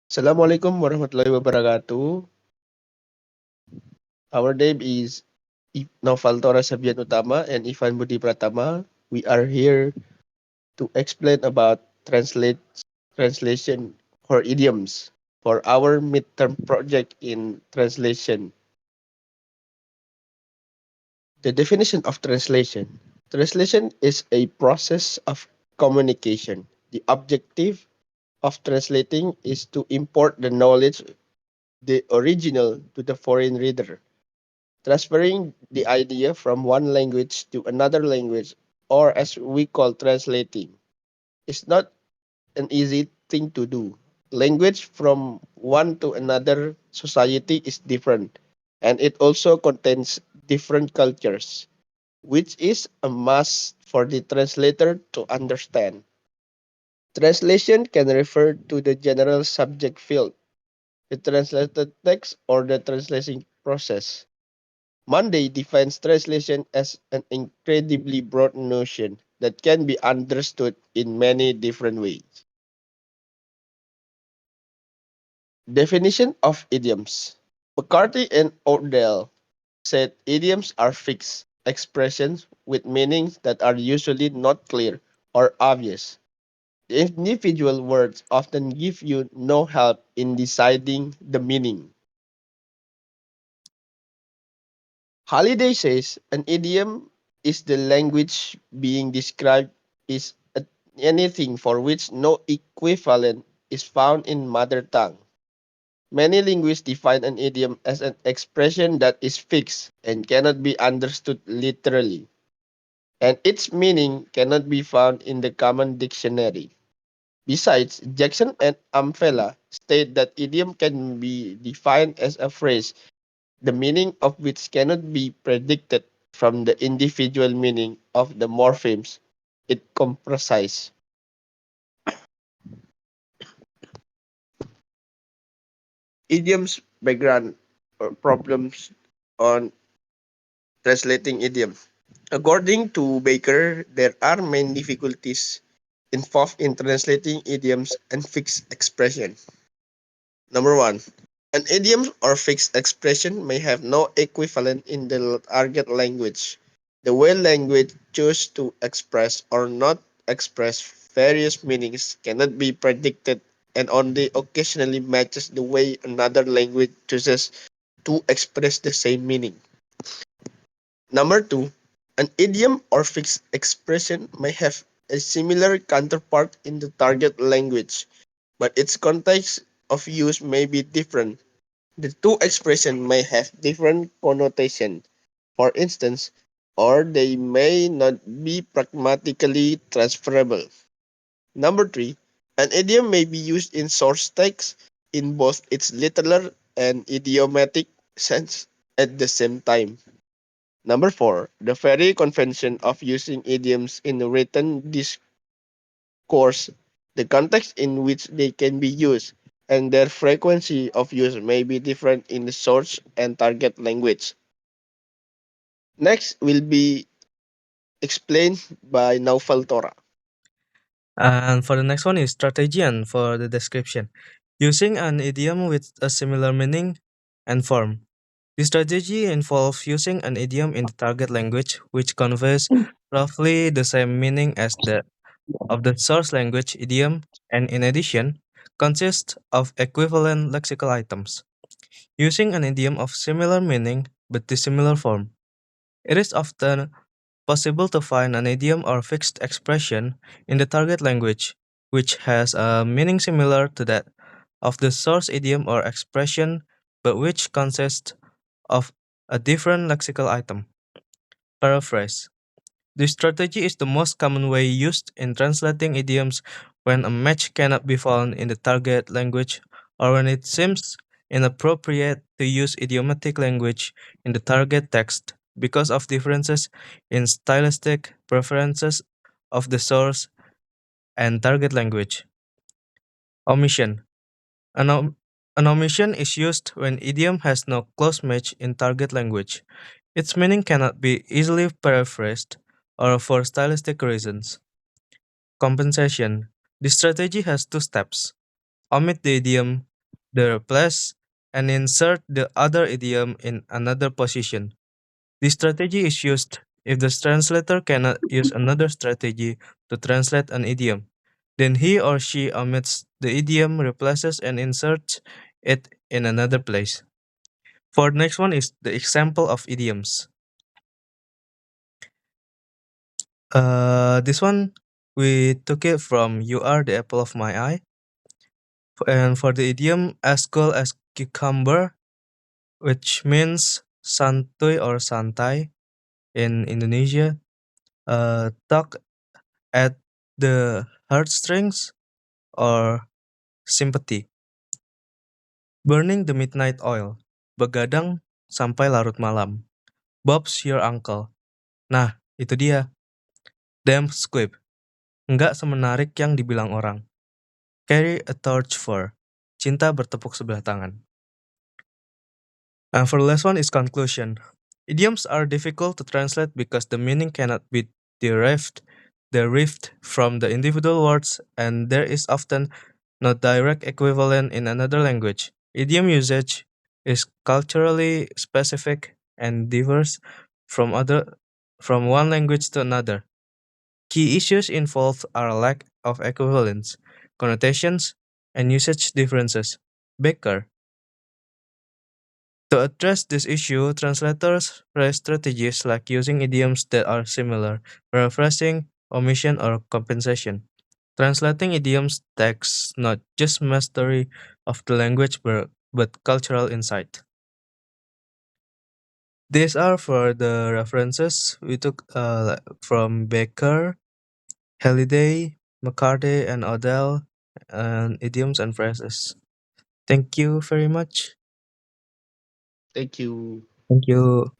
Assalamualaikum warahmatullahi wabarakatuh. Our name is Noval Tora Sabian Utama and Ivan Budi Pratama. We are here to explain about translation for idioms for our midterm project in translation. The definition of translation. Translation is a process of communication. The objective of translating is to import the knowledge, the original, to the foreign reader. Transferring the idea from one language to another language, or as we call translating, is not an easy thing to do. Language from one to another society is different, and it also contains different cultures, which is a must for the translator to understand. Translation can refer to the general subject field, the translated text, or the translation process. Monday defines translation as an incredibly broad notion that can be understood in many different ways. Definition of idioms. McCarthy and Odell said idioms are fixed expressions with meanings that are usually not clear or obvious. The individual words often give you no help in deciding the meaning. Halliday says an idiom is the language being described is anything for which no equivalent is found in mother tongue. Many linguists define an idiom as an expression that is fixed and cannot be understood literally, and its meaning cannot be found in the common dictionary. Besides, Jackson and Amfela state that idiom can be defined as a phrase the meaning of which cannot be predicted from the individual meaning of the morphemes it comprises. Idioms background or problems on translating idiom. According to Baker, there are main difficulties involved in translating idioms and fixed expression. Number one, an idiom or fixed expression may have no equivalent in the target language. The way language chooses to express or not express various meanings cannot be predicted and only occasionally matches the way another language chooses to express the same meaning. Number two, an idiom or fixed expression may have a similar counterpart in the target language, but its context of use may be different. The two expressions may have different connotation, for instance, or they may not be pragmatically transferable. Number three, an idiom may be used in source text in both its literal and idiomatic sense at the same time. Number four, the very convention of using idioms in written discourse, the context in which they can be used, and their frequency of use may be different in the source and target language. Next will be explained by Naufal Tora. And for the next one is strategy and for the description. Using an idiom with a similar meaning and form. The strategy involves using an idiom in the target language which conveys roughly the same meaning as the of the source language idiom and in addition consists of equivalent lexical items. Using an idiom of similar meaning but dissimilar form. It is often possible to find an idiom or fixed expression in the target language which has a meaning similar to that of the source idiom or expression but which consists of a different lexical item. Paraphrase. This strategy is the most common way used in translating idioms when a match cannot be found in the target language or when it seems inappropriate to use idiomatic language in the target text because of differences in stylistic preferences of the source and target language. Omission. An, an omission is used when idiom has no close match in target language. Its meaning cannot be easily paraphrased or for stylistic reasons. Compensation. This strategy has two steps. Omit the idiom they replace and insert the other idiom in another position. This strategy is used if the translator cannot use another strategy to translate an idiom. Then he or she omits the idiom, replaces, and inserts it in another place. For the next one is the example of idioms. This one we took it from "You are the apple of my eye," and for the idiom "as cool as cucumber," which means santuy or santai in Indonesia. Talk at the heartstrings or sympathy. Burning the midnight oil. Begadang sampai larut malam. Bob's your uncle. Nah, itu dia. Damn squib. Nggak semenarik yang dibilang orang. Carry a torch for. Cinta bertepuk sebelah tangan. And for the last one is conclusion. Idioms are difficult to translate because the meaning cannot be derived derived from the individual words, and there is often no direct equivalent in another language. Idiom usage is culturally specific and differs from one language to another. Key issues involved are lack of equivalence, connotations, and usage differences. Baker. To address this issue, translators raise strategies like using idioms that are similar, paraphrasing, omission, or compensation. Translating idioms takes not just mastery of the language but cultural insight. These are for the references we took from Baker, Halliday, McCarthy, and Odell, and idioms and phrases. Thank you very much. Thank you. Thank you.